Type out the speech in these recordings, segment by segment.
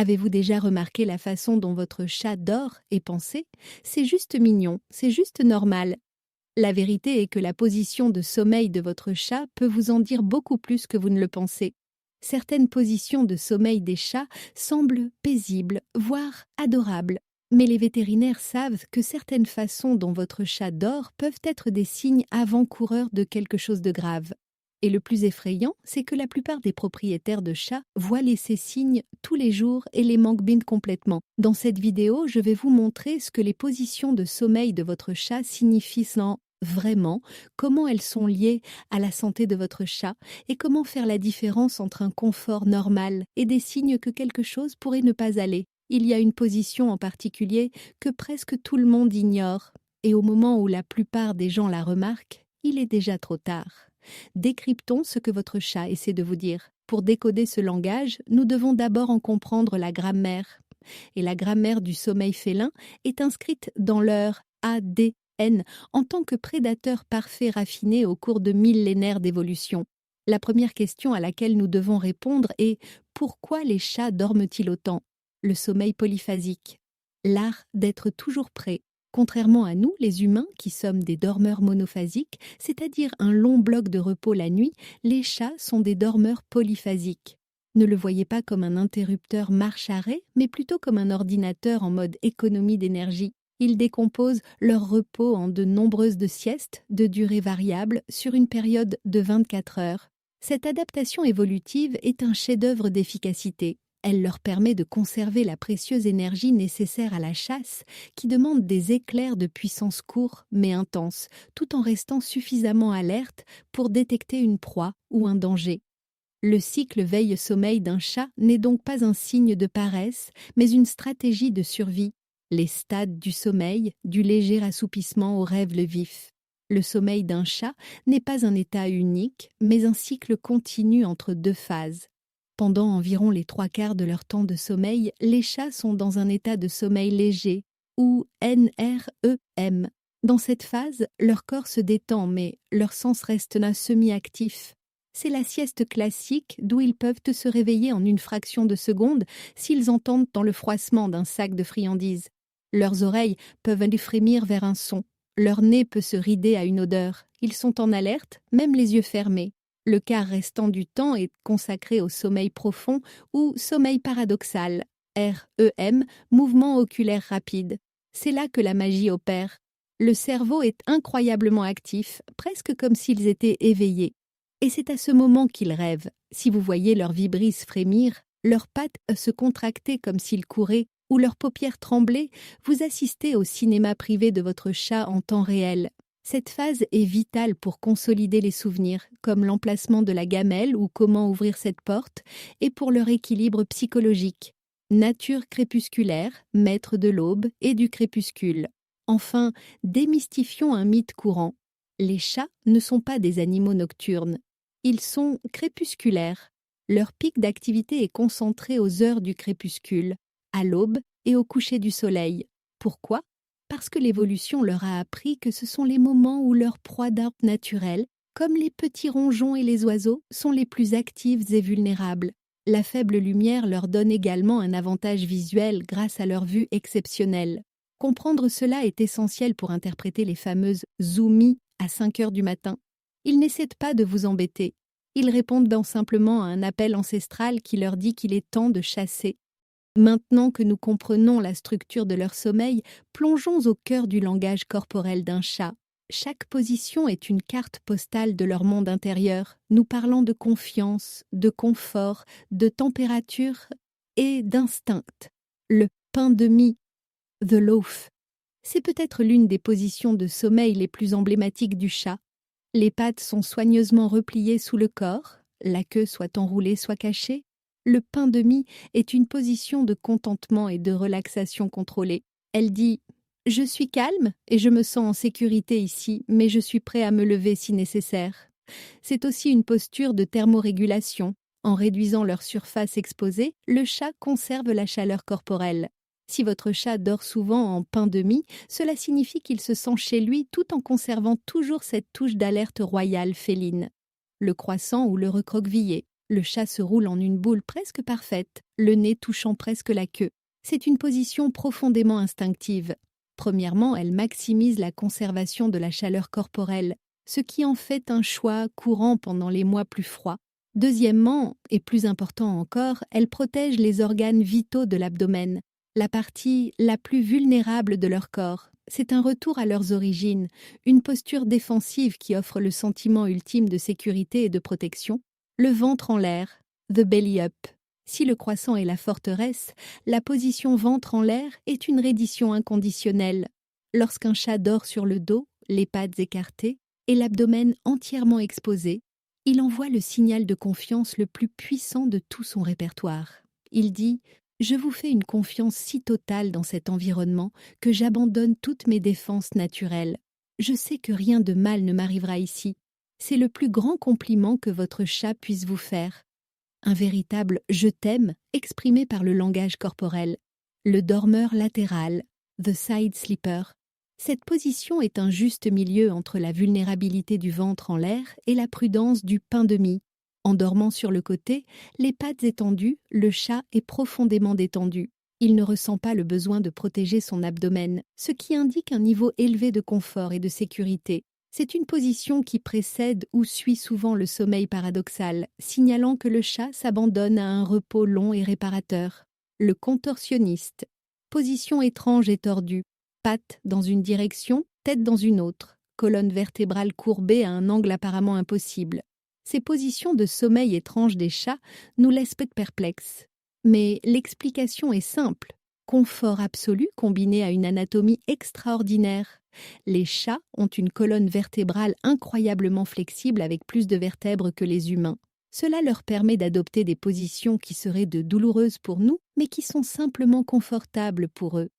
Avez-vous déjà remarqué la façon dont votre chat dort et pensez? C'est juste mignon, c'est juste normal. La vérité est que la position de sommeil de votre chat peut vous en dire beaucoup plus que vous ne le pensez. Certaines positions de sommeil des chats semblent paisibles, voire adorables. Mais les vétérinaires savent que certaines façons dont votre chat dort peuvent être des signes avant-coureurs de quelque chose de grave. Et le plus effrayant, c'est que la plupart des propriétaires de chats voient ces signes tous les jours et les manquent bien complètement. Dans cette vidéo, je vais vous montrer ce que les positions de sommeil de votre chat signifient vraiment, comment elles sont liées à la santé de votre chat et comment faire la différence entre un confort normal et des signes que quelque chose pourrait ne pas aller. Il y a une position en particulier que presque tout le monde ignore et au moment où la plupart des gens la remarquent, il est déjà trop tard. Décryptons ce que votre chat essaie de vous dire. Pour décoder ce langage, nous devons d'abord en comprendre la grammaire. Et la grammaire du sommeil félin est inscrite dans leur ADN en tant que prédateur parfait raffiné au cours de millénaires d'évolution. La première question à laquelle nous devons répondre est: pourquoi les chats dorment-ils autant? Le sommeil polyphasique, l'art d'être toujours prêt. Contrairement à nous, les humains, qui sommes des dormeurs monophasiques, c'est-à-dire un long bloc de repos la nuit, les chats sont des dormeurs polyphasiques. Ne le voyez pas comme un interrupteur marche-arrêt, mais plutôt comme un ordinateur en mode économie d'énergie. Ils décomposent leur repos en de nombreuses siestes, de durée variable, sur une période de 24 heures. Cette adaptation évolutive est un chef-d'œuvre d'efficacité. Elle leur permet de conserver la précieuse énergie nécessaire à la chasse, qui demande des éclairs de puissance courts mais intenses, tout en restant suffisamment alerte pour détecter une proie ou un danger. Le cycle veille-sommeil d'un chat n'est donc pas un signe de paresse, mais une stratégie de survie. Les stades du sommeil, du léger assoupissement au rêve le vif. Le sommeil d'un chat n'est pas un état unique, mais un cycle continu entre deux phases. Pendant environ les 3/4 de leur temps de sommeil, les chats sont dans un état de sommeil léger, ou NREM. Dans cette phase, leur corps se détend, mais leur sens reste semi-actif. C'est la sieste classique d'où ils peuvent se réveiller en une fraction de seconde s'ils entendent dans le froissement d'un sac de friandises. Leurs oreilles peuvent frémir vers un son. Leur nez peut se rider à une odeur. Ils sont en alerte, même les yeux fermés. Le quart restant du temps est consacré au sommeil profond ou sommeil paradoxal, REM, mouvement oculaire rapide. C'est là que la magie opère. Le cerveau est incroyablement actif, presque comme s'ils étaient éveillés. Et c'est à ce moment qu'ils rêvent. Si vous voyez leurs vibrisses frémir, leurs pattes se contracter comme s'ils couraient, ou leurs paupières trembler, vous assistez au cinéma privé de votre chat en temps réel. Cette phase est vitale pour consolider les souvenirs, comme l'emplacement de la gamelle ou comment ouvrir cette porte, et pour leur équilibre psychologique. Nature crépusculaire, maître de l'aube et du crépuscule. Enfin, démystifions un mythe courant. Les chats ne sont pas des animaux nocturnes. Ils sont crépusculaires. Leur pic d'activité est concentré aux heures du crépuscule, à l'aube et au coucher du soleil. Pourquoi ? Parce que l'évolution leur a appris que ce sont les moments où leurs proies d'arbres naturelles, comme les petits rongeons et les oiseaux, sont les plus actives et vulnérables. La faible lumière leur donne également un avantage visuel grâce à leur vue exceptionnelle. Comprendre cela est essentiel pour interpréter les fameuses zoomies à 5 heures du matin. Ils n'essaient pas de vous embêter. Ils répondent simplement à un appel ancestral qui leur dit qu'il est temps de chasser. Maintenant que nous comprenons la structure de leur sommeil, plongeons au cœur du langage corporel d'un chat. Chaque position est une carte postale de leur monde intérieur, nous parlant de confiance, de confort, de température et d'instinct. Le pain de mie, the loaf. C'est peut-être l'une des positions de sommeil les plus emblématiques du chat. Les pattes sont soigneusement repliées sous le corps, la queue soit enroulée soit cachée. Le pain de mie est une position de contentement et de relaxation contrôlée. Elle dit « Je suis calme et je me sens en sécurité ici, mais je suis prêt à me lever si nécessaire ». C'est aussi une posture de thermorégulation. En réduisant leur surface exposée, le chat conserve la chaleur corporelle. Si votre chat dort souvent en pain de mie, cela signifie qu'il se sent chez lui tout en conservant toujours cette touche d'alerte royale féline. Le croissant ou le recroquevillé. Le chat se roule en une boule presque parfaite, le nez touchant presque la queue. C'est une position profondément instinctive. Premièrement, elle maximise la conservation de la chaleur corporelle, ce qui en fait un choix courant pendant les mois plus froids. Deuxièmement, et plus important encore, elle protège les organes vitaux de l'abdomen, la partie la plus vulnérable de leur corps. C'est un retour à leurs origines, une posture défensive qui offre le sentiment ultime de sécurité et de protection. Le ventre en l'air, the belly up. Si le croissant est la forteresse, la position ventre en l'air est une reddition inconditionnelle. Lorsqu'un chat dort sur le dos, les pattes écartées et l'abdomen entièrement exposé, il envoie le signal de confiance le plus puissant de tout son répertoire. Il dit « Je vous fais une confiance si totale dans cet environnement que j'abandonne toutes mes défenses naturelles. Je sais que rien de mal ne m'arrivera ici. C'est le plus grand compliment que votre chat puisse vous faire. » Un véritable « je t'aime » exprimé par le langage corporel. Le dormeur latéral, the side sleeper. Cette position est un juste milieu entre la vulnérabilité du ventre en l'air et la prudence du pain de mie. En dormant sur le côté, les pattes étendues, le chat est profondément détendu. Il ne ressent pas le besoin de protéger son abdomen, ce qui indique un niveau élevé de confort et de sécurité. C'est une position qui précède ou suit souvent le sommeil paradoxal, signalant que le chat s'abandonne à un repos long et réparateur. Le contorsionniste. Position étrange et tordue. Pattes dans une direction, tête dans une autre, colonne vertébrale courbée à un angle apparemment impossible. Ces positions de sommeil étranges des chats nous laissent peu perplexes. Mais l'explication est simple. Confort absolu combiné à une anatomie extraordinaire. Les chats ont une colonne vertébrale incroyablement flexible avec plus de vertèbres que les humains. Cela leur permet d'adopter des positions qui seraient de douloureuses pour nous, mais qui sont simplement confortables pour eux.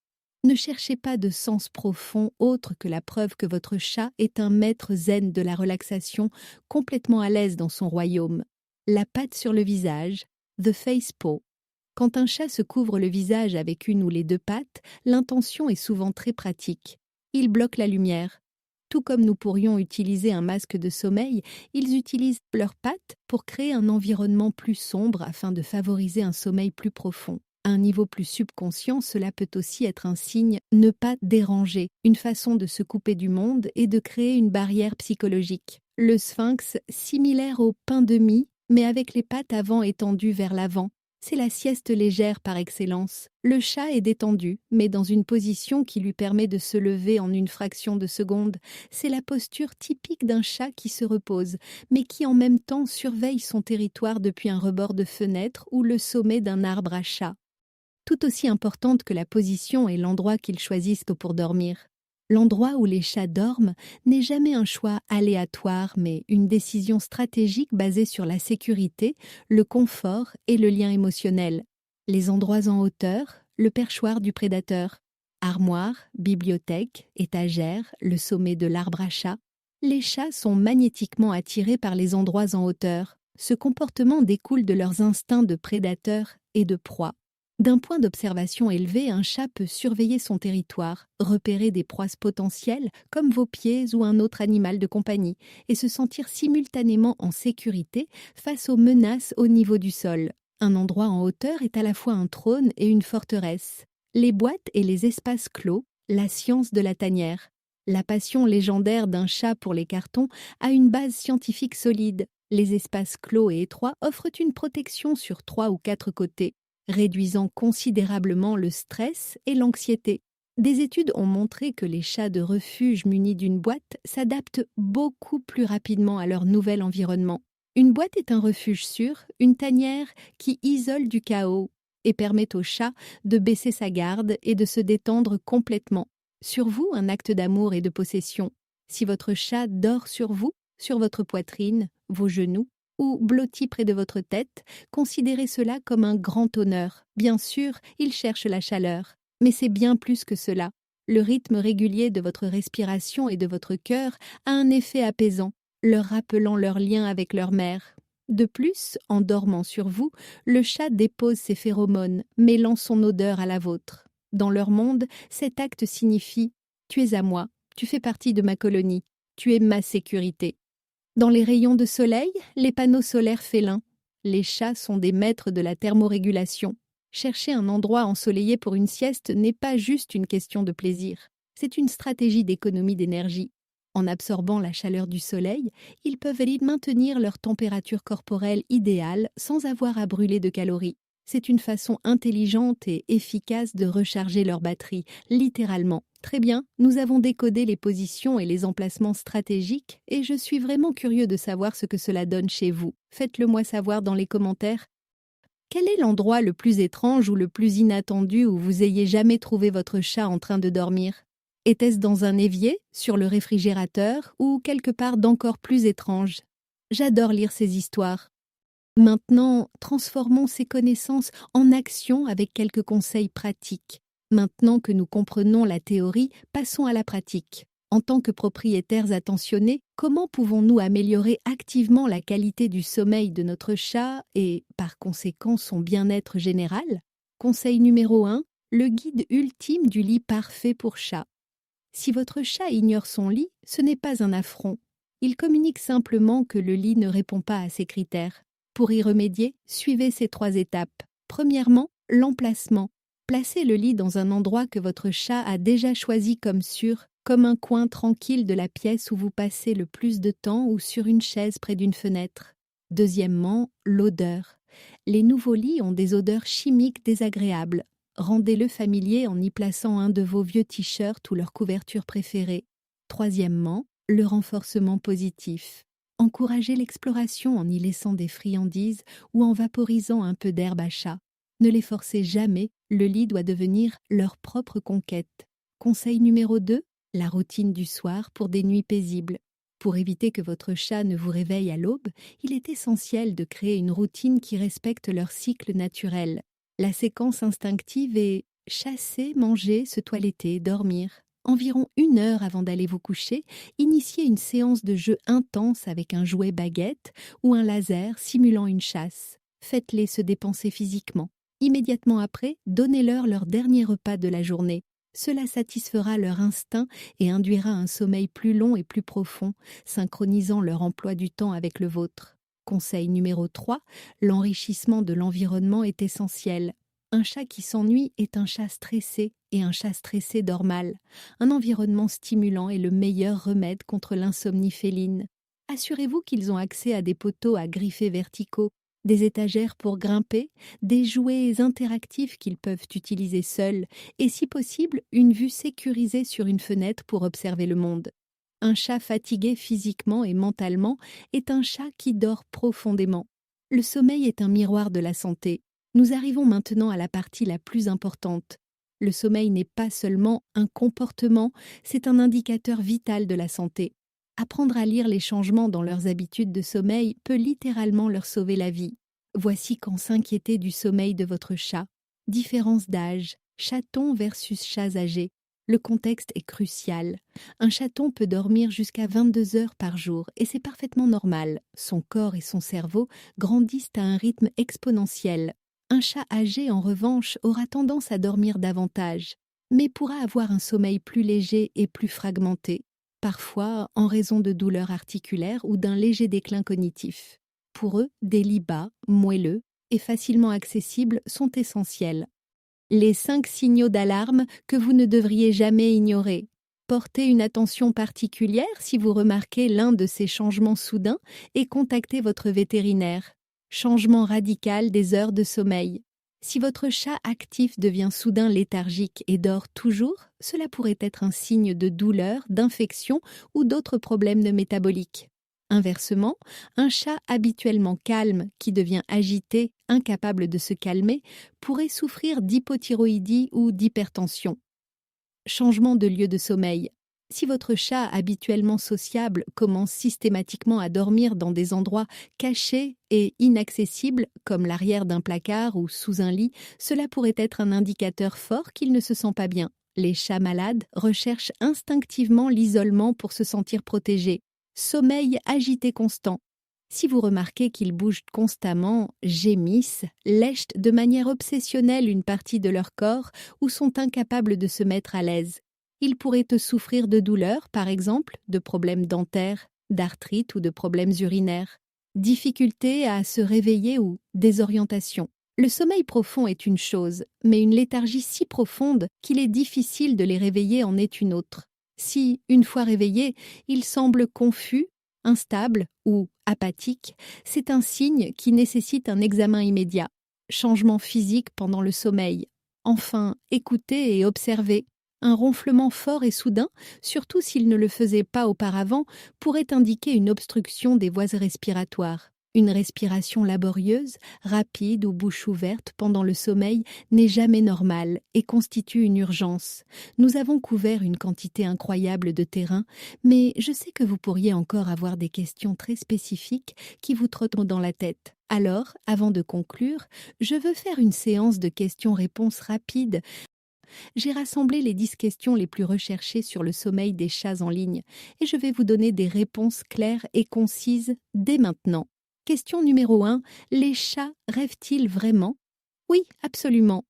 Ne cherchez pas de sens profond autre que la preuve que votre chat est un maître zen de la relaxation, complètement à l'aise dans son royaume. La patte sur le visage, the face paw. Quand un chat se couvre le visage avec une ou les deux pattes, l'intention est souvent très pratique. Il bloque la lumière. Tout comme nous pourrions utiliser un masque de sommeil, ils utilisent leurs pattes pour créer un environnement plus sombre afin de favoriser un sommeil plus profond. À un niveau plus subconscient, cela peut aussi être un signe « ne pas déranger », une façon de se couper du monde et de créer une barrière psychologique. Le sphinx, similaire au pain de mie, mais avec les pattes avant étendues vers l'avant. C'est la sieste légère par excellence. Le chat est détendu, mais dans une position qui lui permet de se lever en une fraction de seconde. C'est la posture typique d'un chat qui se repose, mais qui en même temps surveille son territoire depuis un rebord de fenêtre ou le sommet d'un arbre à chat. Tout aussi importante que la position et l'endroit qu'ils choisissent pour dormir. L'endroit où les chats dorment n'est jamais un choix aléatoire, mais une décision stratégique basée sur la sécurité, le confort et le lien émotionnel. Les endroits en hauteur, le perchoir du prédateur. Armoire, bibliothèque, étagère, le sommet de l'arbre à chat. Les chats sont magnétiquement attirés par les endroits en hauteur. Ce comportement découle de leurs instincts de prédateur et de proie. D'un point d'observation élevé, un chat peut surveiller son territoire, repérer des proies potentielles comme vos pieds ou un autre animal de compagnie et se sentir simultanément en sécurité face aux menaces au niveau du sol. Un endroit en hauteur est à la fois un trône et une forteresse. Les boîtes et les espaces clos, la science de la tanière. La passion légendaire d'un chat pour les cartons a une base scientifique solide. Les espaces clos et étroits offrent une protection sur 3 ou 4 côtés, réduisant considérablement le stress et l'anxiété. Des études ont montré que les chats de refuge munis d'une boîte s'adaptent beaucoup plus rapidement à leur nouvel environnement. Une boîte est un refuge sûr, une tanière qui isole du chaos et permet au chat de baisser sa garde et de se détendre complètement. Sur vous, un acte d'amour et de possession. Si votre chat dort sur vous, sur votre poitrine, vos genoux, ou blotti près de votre tête, considérez cela comme un grand honneur. Bien sûr, il cherche la chaleur, mais c'est bien plus que cela. Le rythme régulier de votre respiration et de votre cœur a un effet apaisant, leur rappelant leur lien avec leur mère. De plus, en dormant sur vous, le chat dépose ses phéromones, mêlant son odeur à la vôtre. Dans leur monde, cet acte signifie « Tu es à moi, tu fais partie de ma colonie, tu es ma sécurité ». Dans les rayons de soleil, les panneaux solaires félins. Les chats sont des maîtres de la thermorégulation. Chercher un endroit ensoleillé pour une sieste n'est pas juste une question de plaisir. C'est une stratégie d'économie d'énergie. En absorbant la chaleur du soleil, ils peuvent maintenir leur température corporelle idéale sans avoir à brûler de calories. C'est une façon intelligente et efficace de recharger leur batterie, littéralement. Très bien, nous avons décodé les positions et les emplacements stratégiques et je suis vraiment curieux de savoir ce que cela donne chez vous. Faites-le moi savoir dans les commentaires. Quel est l'endroit le plus étrange ou le plus inattendu où vous ayez jamais trouvé votre chat en train de dormir? Était-ce dans un évier, sur le réfrigérateur ou quelque part d'encore plus étrange? J'adore lire ces histoires. Maintenant, transformons ces connaissances en action avec quelques conseils pratiques. Maintenant que nous comprenons la théorie, passons à la pratique. En tant que propriétaires attentionnés, comment pouvons-nous améliorer activement la qualité du sommeil de notre chat et, par conséquent, son bien-être général? Conseil numéro 1, le guide ultime du lit parfait pour chat. Si votre chat ignore son lit, ce n'est pas un affront. Il communique simplement que le lit ne répond pas à ses critères. Pour y remédier, suivez ces 3 étapes. Premièrement, l'emplacement. Placez le lit dans un endroit que votre chat a déjà choisi comme sûr, comme un coin tranquille de la pièce où vous passez le plus de temps ou sur une chaise près d'une fenêtre. Deuxièmement, l'odeur. Les nouveaux lits ont des odeurs chimiques désagréables. Rendez-le familier en y plaçant un de vos vieux t-shirts ou leur couverture préférée. Troisièmement, le renforcement positif. Encouragez l'exploration en y laissant des friandises ou en vaporisant un peu d'herbe à chat. Ne les forcez jamais, le lit doit devenir leur propre conquête. Conseil numéro 2, la routine du soir pour des nuits paisibles. Pour éviter que votre chat ne vous réveille à l'aube, il est essentiel de créer une routine qui respecte leur cycle naturel. La séquence instinctive est chasser, manger, se toiletter, dormir. Environ 1 heure avant d'aller vous coucher, initiez une séance de jeu intense avec un jouet baguette ou un laser simulant une chasse. Faites-les se dépenser physiquement. Immédiatement après, donnez-leur leur dernier repas de la journée. Cela satisfera leur instinct et induira un sommeil plus long et plus profond, synchronisant leur emploi du temps avec le vôtre. Conseil numéro 3, l'enrichissement de l'environnement est essentiel. Un chat qui s'ennuie est un chat stressé et un chat stressé dort mal. Un environnement stimulant est le meilleur remède contre l'insomnie féline. Assurez-vous qu'ils ont accès à des poteaux à griffets verticaux, des étagères pour grimper, des jouets interactifs qu'ils peuvent utiliser seuls et si possible une vue sécurisée sur une fenêtre pour observer le monde. Un chat fatigué physiquement et mentalement est un chat qui dort profondément. Le sommeil est un miroir de la santé. Nous arrivons maintenant à la partie la plus importante. Le sommeil n'est pas seulement un comportement, c'est un indicateur vital de la santé. Apprendre à lire les changements dans leurs habitudes de sommeil peut littéralement leur sauver la vie. Voici quand s'inquiéter du sommeil de votre chat. Différence d'âge, chaton versus chats âgés. Le contexte est crucial. Un chaton peut dormir jusqu'à 22 heures par jour et c'est parfaitement normal. Son corps et son cerveau grandissent à un rythme exponentiel. Un chat âgé, en revanche, aura tendance à dormir davantage, mais pourra avoir un sommeil plus léger et plus fragmenté, parfois en raison de douleurs articulaires ou d'un léger déclin cognitif. Pour eux, des lits bas, moelleux et facilement accessibles sont essentiels. Les 5 signaux d'alarme que vous ne devriez jamais ignorer. Portez une attention particulière si vous remarquez l'un de ces changements soudains et contactez votre vétérinaire. Changement radical des heures de sommeil. Si votre chat actif devient soudain léthargique et dort toujours, cela pourrait être un signe de douleur, d'infection ou d'autres problèmes métaboliques. Inversement, un chat habituellement calme qui devient agité, incapable de se calmer, pourrait souffrir d'hypothyroïdie ou d'hypertension. Changement de lieu de sommeil. Si votre chat habituellement sociable commence systématiquement à dormir dans des endroits cachés et inaccessibles, comme l'arrière d'un placard ou sous un lit, cela pourrait être un indicateur fort qu'il ne se sent pas bien. Les chats malades recherchent instinctivement l'isolement pour se sentir protégés. Sommeil agité constant. Si vous remarquez qu'ils bougent constamment, gémissent, lèchent de manière obsessionnelle une partie de leur corps ou sont incapables de se mettre à l'aise, ils pourraient souffrir de douleurs, par exemple, de problèmes dentaires, d'arthrite ou de problèmes urinaires. difficulté à se réveiller ou désorientation. Le sommeil profond est une chose, mais une léthargie si profonde qu'il est difficile de les réveiller en est une autre. Si, une fois réveillés, ils semblent confus, instables ou apathiques, c'est un signe qui nécessite un examen immédiat. Changement physique pendant le sommeil. Enfin, écoutez et observez. Un ronflement fort et soudain, surtout s'il ne le faisait pas auparavant, pourrait indiquer une obstruction des voies respiratoires. Une respiration laborieuse, rapide ou bouche ouverte pendant le sommeil n'est jamais normale et constitue une urgence. Nous avons couvert une quantité incroyable de terrain, mais je sais que vous pourriez encore avoir des questions très spécifiques qui vous trottent dans la tête. Alors, avant de conclure, je veux faire une séance de questions-réponses rapides. J'ai rassemblé les 10 questions les plus recherchées sur le sommeil des chats en ligne et je vais vous donner des réponses claires et concises dès maintenant. Question numéro 1. Les chats rêvent-ils vraiment? Oui, absolument.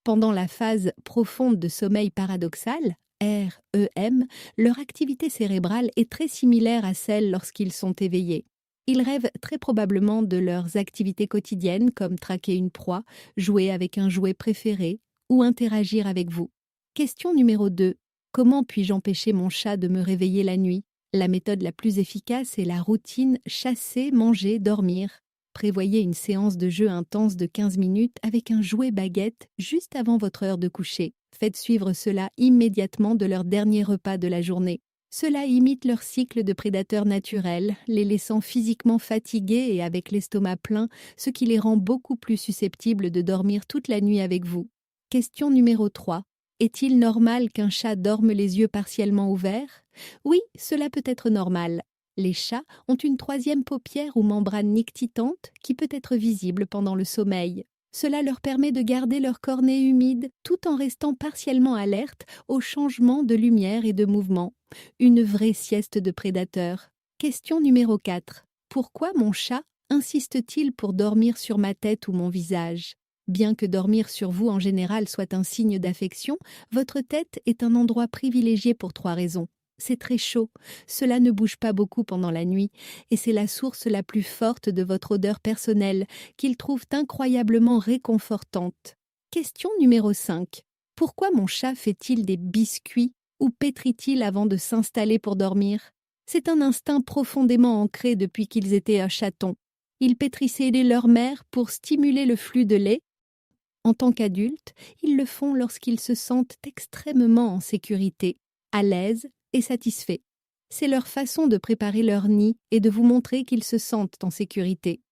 Pendant la phase profonde de sommeil paradoxal, REM, leur activité cérébrale est très similaire à celle lorsqu'ils sont éveillés. Ils rêvent très probablement de leurs activités quotidiennes comme traquer une proie, jouer avec un jouet préféré ou interagir avec vous. Question numéro 2. Comment puis-je empêcher mon chat de me réveiller la nuit? La méthode la plus efficace est la routine chasser, manger, dormir. Prévoyez une séance de jeu intense de 15 minutes avec un jouet baguette juste avant votre heure de coucher. Faites suivre cela immédiatement de leur dernier repas de la journée. Cela imite leur cycle de prédateurs naturels, les laissant physiquement fatigués et avec l'estomac plein, ce qui les rend beaucoup plus susceptibles de dormir toute la nuit avec vous. Question numéro 3. Est-il normal qu'un chat dorme les yeux partiellement ouverts? Oui, cela peut être normal. Les chats ont une troisième paupière ou membrane nictitante qui peut être visible pendant le sommeil. Cela leur permet de garder leur cornée humide tout en restant partiellement alerte aux changements de lumière et de mouvement. Une vraie sieste de prédateur. Question numéro 4. Pourquoi mon chat insiste-t-il pour dormir sur ma tête ou mon visage? Bien que dormir sur vous en général soit un signe d'affection, votre tête est un endroit privilégié pour 3 raisons. C'est très chaud, cela ne bouge pas beaucoup pendant la nuit, et c'est la source la plus forte de votre odeur personnelle, qu'ils trouvent incroyablement réconfortante. Question numéro 5. Pourquoi mon chat fait-il des biscuits ou pétrit-il avant de s'installer pour dormir? C'est un instinct profondément ancré depuis qu'ils étaient un chaton. Ils pétrissaient leur mère pour stimuler le flux de lait. En tant qu'adultes, ils le font lorsqu'ils se sentent extrêmement en sécurité, à l'aise et satisfaits. C'est leur façon de préparer leur nid et de vous montrer qu'ils se sentent en sécurité.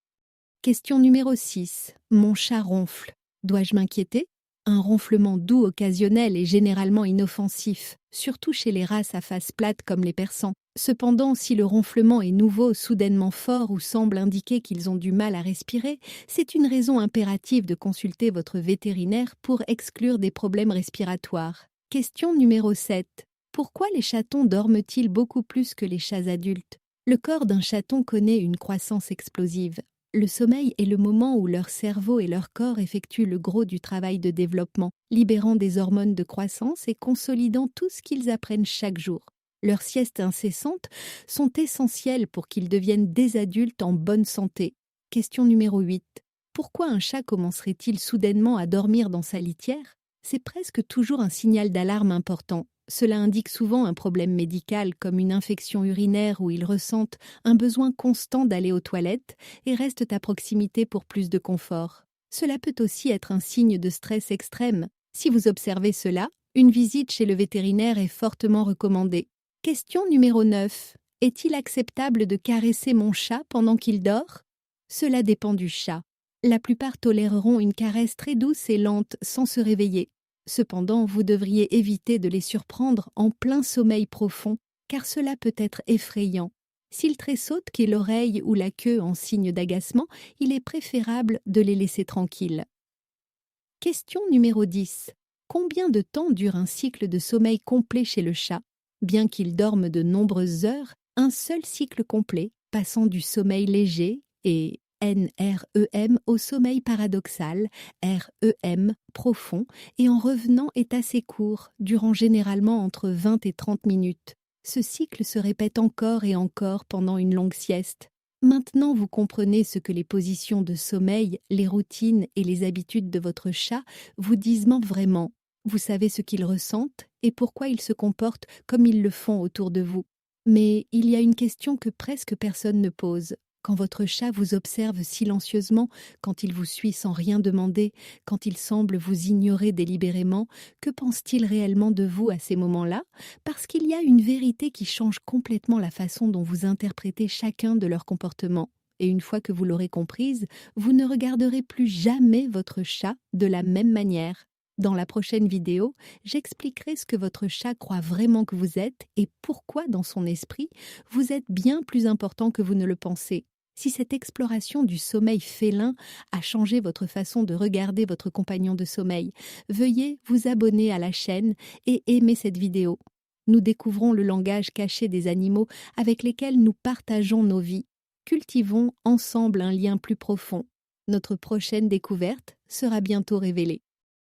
Question numéro 6. Mon chat ronfle. Dois-je m'inquiéter? Un ronflement doux occasionnel est généralement inoffensif, surtout chez les races à face plate comme les persans. Cependant, si le ronflement est nouveau, soudainement fort ou semble indiquer qu'ils ont du mal à respirer, c'est une raison impérative de consulter votre vétérinaire pour exclure des problèmes respiratoires. Question numéro 7. Pourquoi les chatons dorment-ils beaucoup plus que les chats adultes? Le corps d'un chaton connaît une croissance explosive. Le sommeil est le moment où leur cerveau et leur corps effectuent le gros du travail de développement, libérant des hormones de croissance et consolidant tout ce qu'ils apprennent chaque jour. Leurs siestes incessantes sont essentielles pour qu'ils deviennent des adultes en bonne santé. Question numéro 8. Pourquoi un chat commencerait-il soudainement à dormir dans sa litière? C'est presque toujours un signal d'alarme important. Cela indique souvent un problème médical comme une infection urinaire où ils ressentent un besoin constant d'aller aux toilettes et restent à proximité pour plus de confort. Cela peut aussi être un signe de stress extrême. Si vous observez cela, une visite chez le vétérinaire est fortement recommandée. Question numéro 9. Est-il acceptable de caresser mon chat pendant qu'il dort? Cela dépend du chat. La plupart toléreront une caresse très douce et lente sans se réveiller. Cependant, vous devriez éviter de les surprendre en plein sommeil profond, car cela peut être effrayant. S'ils tressautent qu'est l'oreille ou la queue en signe d'agacement, il est préférable de les laisser tranquilles. Question numéro 10. Combien de temps dure un cycle de sommeil complet chez le chat? Bien qu'il dorme de nombreuses heures, un seul cycle complet, passant du sommeil léger et NREM au sommeil paradoxal, REM profond, et en revenant est assez court, durant généralement entre 20 et 30 minutes. Ce cycle se répète encore et encore pendant une longue sieste. Maintenant, vous comprenez ce que les positions de sommeil, les routines et les habitudes de votre chat vous disent vraiment. Vous savez ce qu'ils ressentent et pourquoi ils se comportent comme ils le font autour de vous. Mais il y a une question que presque personne ne pose. Quand votre chat vous observe silencieusement, quand il vous suit sans rien demander, quand il semble vous ignorer délibérément, que pense-t-il réellement de vous à ces moments-là? Parce qu'il y a une vérité qui change complètement la façon dont vous interprétez chacun de leurs comportements. Et une fois que vous l'aurez comprise, vous ne regarderez plus jamais votre chat de la même manière. Dans la prochaine vidéo, j'expliquerai ce que votre chat croit vraiment que vous êtes et pourquoi, dans son esprit, vous êtes bien plus important que vous ne le pensez. Si cette exploration du sommeil félin a changé votre façon de regarder votre compagnon de sommeil, veuillez vous abonner à la chaîne et aimer cette vidéo. Nous découvrons le langage caché des animaux avec lesquels nous partageons nos vies. Cultivons ensemble un lien plus profond. Notre prochaine découverte sera bientôt révélée.